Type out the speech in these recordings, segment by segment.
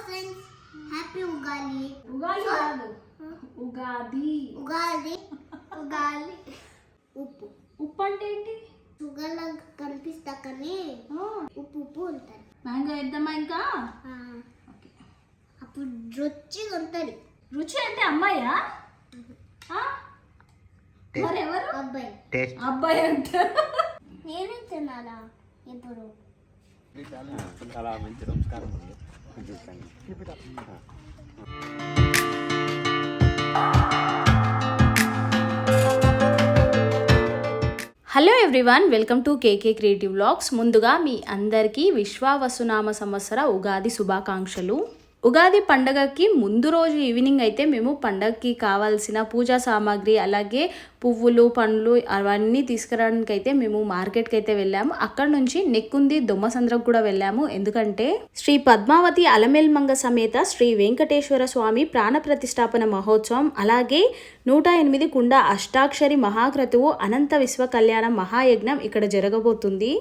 Friends, happy Ugadi. Ugadi కాదు, ఉగాది. ఉగాది ఉగాది. ఉప్పు ఉప్పు అంటే ఏంటి? షుగర్ లాగా కనిపిస్తా కానీ ఉప్పు ఉప్పు ఉంటుంది. మ్యాంగో వేద్దామా ఇంకా? ఓకే. అప్పుడు రుచిగా ఉంటుంది. రుచి అంటే అమ్మాయా? మరెవరు? అబ్బాయి. అబ్బాయి అంటే నేనే తినాలా ఇప్పుడు? చాలా మంచి సంస్కారం ఉంది. Hello everyone, welcome to KK creative vlogs. ముందుగా మీ అందరికీ విశ్వావసునామ సంవత్సర ఉగాది శుభాకాంక్షలు. ఉగాది పండగకి ముందు రోజు ఈవినింగ్ అయితే మేము పండగకి కావాల్సిన పూజా సామాగ్రి, అలాగే పువ్వులు, పండ్లు అవన్నీ తీసుకురావడానికి అయితే మేము మార్కెట్కి అయితే వెళ్ళాము. అక్కడ నుంచి నెక్కుంది దొమ్మసంద్రకు కూడా వెళ్ళాము. ఎందుకంటే శ్రీ పద్మావతి అలమేల్మంగ సమేత శ్రీ వెంకటేశ్వర స్వామి ప్రాణ ప్రతిష్టాపన మహోత్సవం, అలాగే 108 కుండ అష్టాక్షరి మహాక్రతువు అనంత విశ్వ కళ్యాణ మహాయజ్ఞం ఇక్కడ జరగబోతుంది.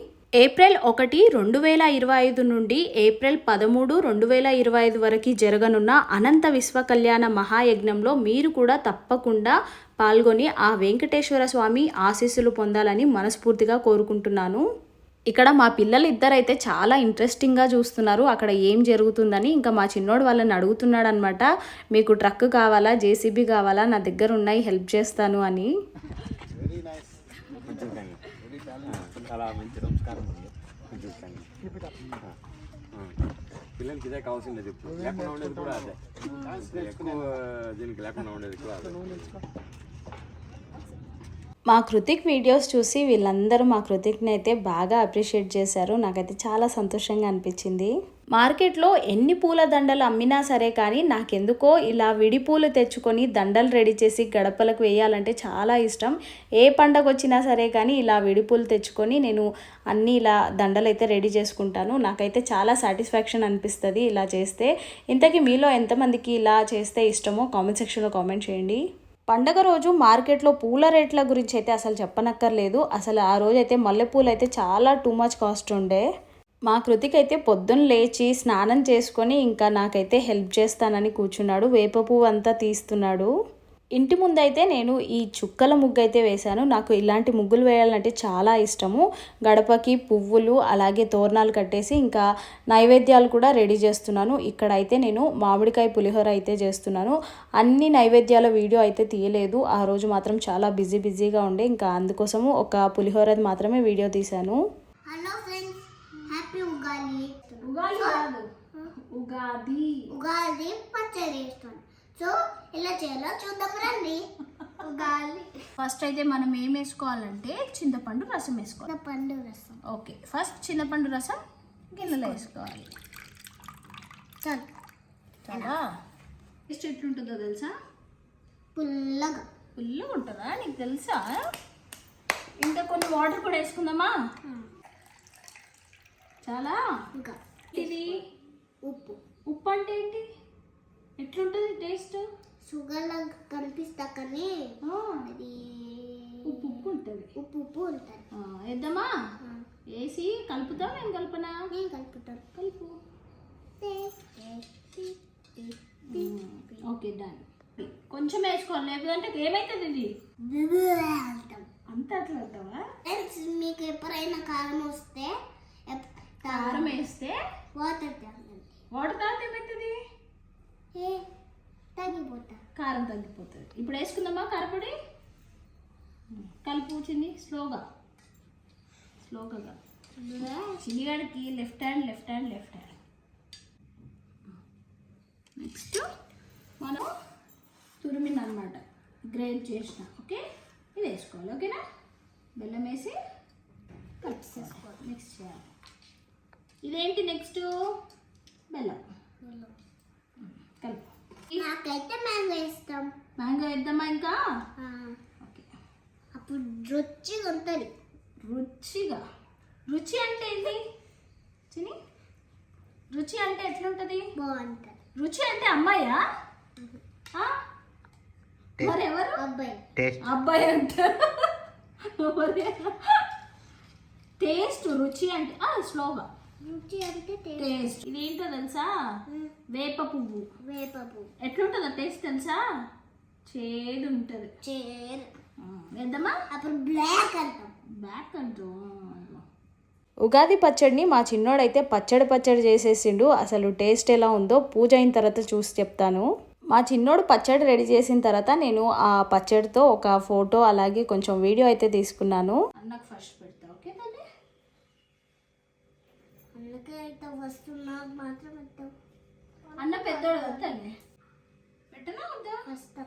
ఏప్రిల్ 1, 2025 నుండి ఏప్రిల్ 13, 2025 వరకు జరగనున్న అనంత విశ్వ కళ్యాణ మహాయజ్ఞంలో మీరు కూడా తప్పకుండా పాల్గొని ఆ వెంకటేశ్వర స్వామి ఆశీస్సులు పొందాలని మనస్ఫూర్తిగా కోరుకుంటున్నాను. ఇక్కడ మా పిల్లలు ఇద్దరైతే చాలా ఇంట్రెస్టింగ్గా చూస్తున్నారు అక్కడ ఏం జరుగుతుందని. ఇంకా మా చిన్నోడు వాళ్ళని అడుగుతున్నాడు అనమాట, మీకు ట్రక్ కావాలా, జేసీబీ కావాలా, నా దగ్గర ఉన్నాయి, హెల్ప్ చేస్తాను అని. చాలా మంచి సంస్కారం ఉంది. పిల్లలకి ఇదే కావాల్సిందే, చెప్పు. లేకుండా ఉండేది కూడా అదే, ఎక్కువ దీనికి లేకుండా ఉండేది కూడా అదే. మా కృతిక్ వీడియోస్ చూసి వీళ్ళందరూ మా కృతిక్ని అయితే బాగా అప్రిషియేట్ చేశారు. నాకైతే చాలా సంతోషంగా అనిపించింది. మార్కెట్లో ఎన్ని పూల దండలు అమ్మినా సరే కానీ నాకెందుకో ఇలా విడి పూలు తెచ్చుకొని దండలు రెడీ చేసి గడపలకు వేయాలంటే చాలా ఇష్టం. ఏ పండగ వచ్చినా సరే కానీ ఇలా విడి పూలు తెచ్చుకొని నేను అన్నీ ఇలా దండలు అయితే రెడీ చేసుకుంటాను. నాకైతే చాలా సాటిస్ఫాక్షన్ అనిపిస్తుంది ఇలా చేస్తే. ఇంతకీ మీలో ఎంతమందికి ఇలా చేస్తే ఇష్టమో కామెంట్ సెక్షన్లో కామెంట్ చేయండి. పండగ రోజు మార్కెట్లో పూల రేట్ల గురించి అయితే అసలు చెప్పనక్కర్లేదు. అసలు ఆ రోజు అయితే మల్లెపూలు అయితే చాలా టూ మచ్ కాస్ట్ ఉండే. మా కృతిక్ అయితే పొద్దున్న లేచి స్నానం చేసుకొని ఇంకా నాకైతే హెల్ప్ చేస్తానని కూర్చున్నాడు. వేప పువ్వు అంతా తీస్తున్నాడు. ఇంటి ముందైతే నేను ఈ చుక్కల ముగ్గు అయితే వేశాను. నాకు ఇలాంటి ముగ్గులు వేయాలంటే చాలా ఇష్టము. గడపకి పువ్వులు అలాగే తోరణాలు కట్టేసి ఇంకా నైవేద్యాలు కూడా రెడీ చేస్తున్నాను. ఇక్కడైతే నేను మామిడికాయ పులిహోర అయితే చేస్తున్నాను. అన్ని నైవేద్యాల వీడియో అయితే తీయలేదు, ఆ రోజు మాత్రం చాలా బిజీగా ఉండే. ఇంకా అందుకోసము ఒక పులిహోర మాత్రమే వీడియో తీశాను. Hello friends, happy Ugadi. Ugadi కాదు, ఉగాది. ఉగాది పచ్చడి వేస్తాను. సో ఇలా చేయాలో చూద్దాం రండి. ఉగాది ఫస్ట్ అయితే మనం ఏం వేసుకోవాలంటే చింతపండు రసం వేసుకోవాలి. పండు రసం. ఓకే, ఫస్ట్ చింతపండు రసం గిన్నెలో వేసుకోవాలి. చాలా టేస్ట్ ఎట్లుంటుందో తెలుసా? పుల్లగా ఉంటుందా? నీకు తెలుసా? ఇంకా కొన్ని వాటర్ కూడా వేసుకుందామా? చాలా. ఇంకా ఇది ఉప్పు అంటే ఏంటి? ఎట్లుంటుంది టేస్ట్? షుగర్ లాగా కనిపిస్తా కానీ అది ఉప్పు ఉంటుంది. ఉప్పు ఉంటుంది. వేద్దామా? వేసి కలుపుతాం. నేను కలుపునా? నేను కలుపుతాను. కలుపు. Okay, done. కొంచెం వేసుకోవాలి, లేదంటే ఏమవుతుంది ఇది అంత అట్లా అవుతావా? మీకు ఎప్పుడైనా కారం వస్తే కారం వేస్తే వాటర్ తాగండి. వాటర్ తాగితే ఏమవుతుంది? తగ్గిపోతా, కారం తగ్గిపోతుంది. ఇప్పుడు వేసుకుందామా కారపొడి? కలుపు చిన్ని, స్లోగా. చిన్నిగాడికి లెఫ్ట్ హ్యాండ్. నెక్స్ట్ మనం తురిమిన అనమాట, గ్రైండ్ చేసిన. ఓకే, ఇది వేసుకోవాలి. ఓకేనా? బెల్లం వేసి కలిపేసుకోవాలి. నెక్స్ట్ చేయాలి. ఇదేంటి నెక్స్ట్? బెల్లం కలుపు. నాకైతే మ్యాంగో ఇష్టం. మ్యాంగో వేద్దామా ఇంకా? ఓకే. అప్పుడు రుచిగా ఉంటుంది. రుచి అంటే ఏంటి చిని? రుచి అంటే ఎట్లుంటుంది? బాగుంటుంది. రుచి అంటే అమ్మాయా? మరెవరు? అబ్బాయి అంటే టేస్ట్. రుచి అంటే స్లోగా రుచి అంటే టేస్ట్ ఇది ఏంటో తెలుసా? వేప పువ్వు. వేపపు ఎట్లుంటుందో టేస్ట్ తెలుసా? చేదు ఉంటుంది. చేరు వేద్దామా? అప్పుడు బ్లాక్ అంటాం. బ్యాక్ అంటూ ఉగాది పచ్చడిని మా చిన్నోడైతే పచ్చడి చేసేసిండు. అసలు టేస్ట్ ఎలా ఉందో పూజ అయిన తర్వాత చూసి చెప్తాను. మా చిన్నోడు పచ్చడి రెడీ చేసిన తర్వాత నేను ఆ పచ్చడితో ఒక ఫోటో అలాగే కొంచెం వీడియో అయితే తీసుకున్నాను. అన్నకు ఫస్ట్ పెడతా. ఓకే తల్లి? అందుకే అయితే వస్తున్నా మాత్రం పెట్టాం. అన్న పెద్దోడు కదా తల్లి, పెట్టనా వద్దా? ఫస్ట్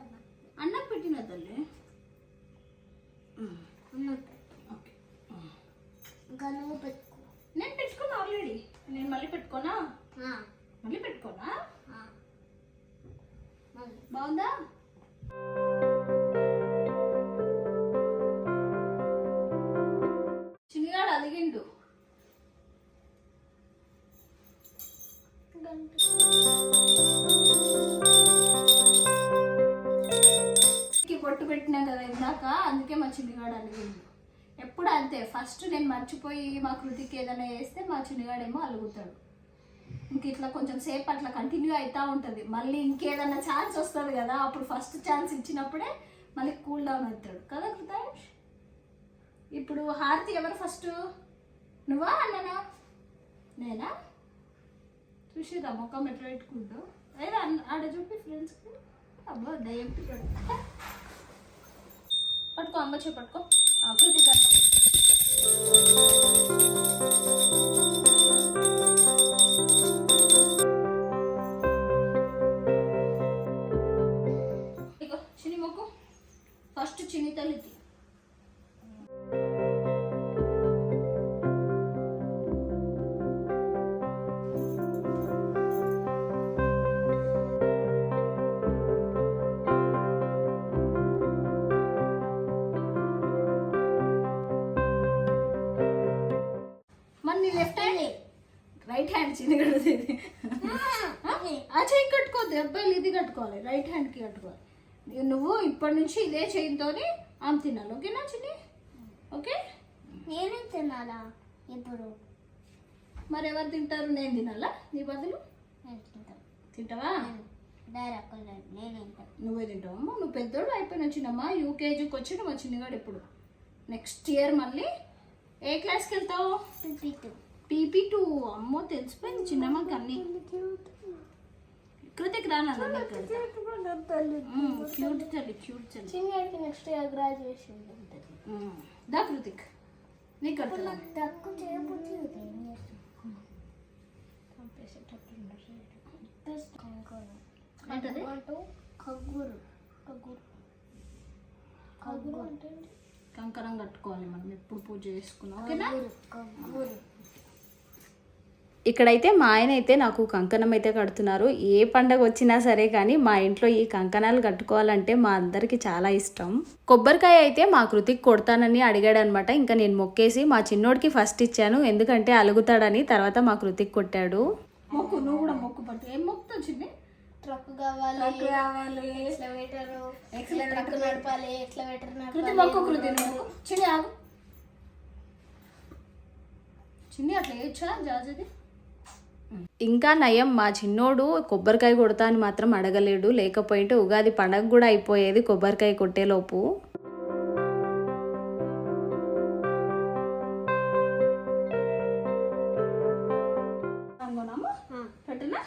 అన్నకు పెట్టిన తల్లి. ఓకే, ఇంకా నువ్వు పెట్టుకో. నేను పెట్టుకున్నా ఆల్రెడీ. నేను మళ్ళీ పెట్టుకోనా? ఆ, మళ్ళీ పెట్టుకోనా? ఆ. మళ్ళీ. బాగుందా? చిన్నగాడు అలిగిండు. బొట్టు పెట్టినా కదా ఇందాక, అందుకే మా చిన్నగాడు అలిగిండు. ఎప్పుడు అంతే, ఫస్ట్ నేను మర్చిపోయి మా కృతికి ఏదైనా వేస్తే మా చిన్నగాడేమో అలుగుతాడు. ఇంక ఇట్లా కొంచెం సేపు అట్లా కంటిన్యూ అవుతూ ఉంటుంది. మళ్ళీ ఇంకేదన్నా ఛాన్స్ వస్తుంది కదా, అప్పుడు ఫస్ట్ ఛాన్స్ ఇచ్చినప్పుడే మళ్ళీ కూల్ డౌన్ అవుతాడు కదా కృతాష్. ఇప్పుడు హారతి ఎవరు ఫస్ట్? నువ్వా అన్ననా? నేనా? చూసిరా మొక్క ఎట్లా పెట్టుకుంటావు? అయినా ఆడ చూపి ఫ్రెండ్స్కి. అబ్బా దయ్యం పట్టుకో, అమ్మ చే పట్టుకో. కృతి గంట చిన్ని మొక్కు. ఫస్ట్ చిన్ని తల్లికి. మరి నీ లెఫ్ట్ హ్యాండ్, రైట్ హ్యాండ్ చిన్నగడది. ఆ చెయ్యి కట్టుకోవద్దు అబ్బాయిలు, ఇది కట్టుకోవాలి, రైట్ హ్యాండ్కి కట్టుకోవాలి. నువ్వు ఇప్పటి నుంచి ఇదే చేయితోని ఆమె తినాలి. ఓకేనా చిన్ని? ఓకే. నేనే తినాలా ఇప్పుడు? మరి ఎవరు తింటారు? నేను తినాలా నీ బదులు? నేను తింటాను. తింటావా? డైరెక్ట్ నేనే తింటాను. నువ్వే తింటావమ్మా. నువ్వు పెద్దోడు అయిపోయిన వచ్చినమ్మా, యూకేజీకి వచ్చిన మా చిన్నగాడు. ఇప్పుడు నెక్స్ట్ ఇయర్ మళ్ళీ ఏ క్లాస్కి వెళ్తావు? PP2. అమ్మో తెలిసిపోయింది చిన్నమ్మకి అన్ని. కృతికి రానా? క్యూట్ తల్లి, క్యూట్ తల్లి. చిన్నకి నెక్స్ట్ ఇయర్ గ్రాడ్యుయేషన్ ఉంటుంది. దా కృతిక్, నీకు కడతా. తక్కువ చేయబోతుంది. ఏంటది? కగ్గురు కగ్గురు కగ్గురు అంటే కంకణం కట్టుకోవాలి మనం ఎప్పుడు పూజ చేసుకున్నాం. ఓకేనా? కగ్గురు. ఇక్కడైతే మా ఆయన అయితే నాకు కంకణం అయితే కడుతున్నారు. ఏ పండగ వచ్చినా సరే కానీ మా ఇంట్లో ఈ కంకణాలు కట్టుకోవాలంటే మా అందరికి చాలా ఇష్టం. కొబ్బరికాయ అయితే మా కృతికి కొడతానని అడిగాడు అనమాట. ఇంకా నేను మొక్కేసి మా చిన్నోడికి ఫస్ట్ ఇచ్చాను, ఎందుకంటే అలుగుతాడని. తర్వాత మా కృతికి కొట్టాడు. మొక్కు, నువ్వు కూడా మొక్కు పట్టు. ఏం మొక్కుతావు చిన్ని? ట్రక్ కావాలి, ఎక్స్లవేటర్, ట్రక్ నడపాలి, ఎక్స్లవేటర్ కృతి మొక్కు. కృతి మొక్కు. చిన్ని ఆగు. చిన్ని అట్లా వేయచ్చా జాజది? ఇంకా నయం మా చిన్నోడు కొబ్బరికాయ కొడతా అని మాత్రం అడగలేడు, లేకపోయింటే ఉగాది పండగ కూడా అయిపోయేది కొబ్బరికాయ కొట్టేలోపు. పెట్టనా?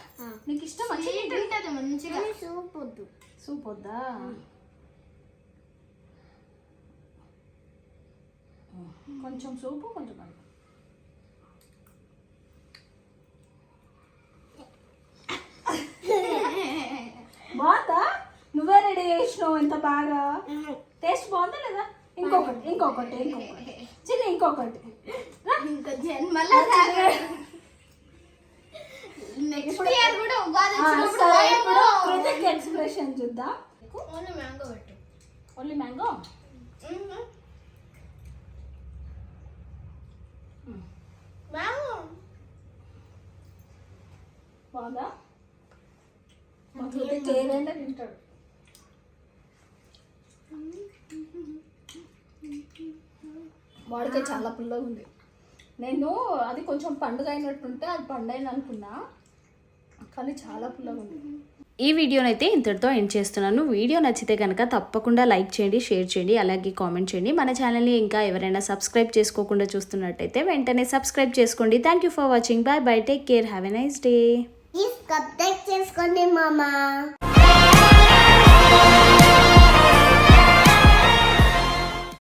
నీకు ఇష్టం ఉంటుంది మంచిగా. సూప్ వద్దు. సూప్ వద్దా? కొంచెం సూపు కొంచెం అన్నం. బాగుందా? నువ్వే రెడీ చేసినావు ఎంత బాగా. టేస్ట్ బాగుందా లేదా? ఇంకొకటి ఇంకొకటి ఇంకొకటి చిన్న ఇంకొకటి. ఇంకా జన్మలో నెక్స్ట్ ఇయర్ కూడా ఉగాది కృతిక్ ఎక్స్ప్రెషన్ చూద్దాం. ఓన్లీ మ్యాంగో పెట్టు. Only mango. మ్యాంగో బాగుందా? మా కృతిక్ ఏదైనా తింటాడు. వాడితే చాలా పుల్లగా ఉంది. నేను అది కొంచెం పండుగ అయినట్టుంటే అది పండైన అనుకున్నా, కానీ చాలా పుల్లగా ఉంది. ఈ వీడియోనైతే ఇంతటితో ఎండ్ చేస్తున్నాను. వీడియో నచ్చితే కనుక తప్పకుండా లైక్ చేయండి, షేర్ చేయండి, అలాగే కామెంట్ చేయండి. మన ఛానల్ని ఇంకా ఎవరైనా సబ్స్క్రైబ్ చేసుకోకుండా చూస్తున్నట్టయితే వెంటనే సబ్స్క్రైబ్ చేసుకోండి. Thank you for watching. Bye bye, take care, have a nice day. Please subscribe చేసుకోండి మామ.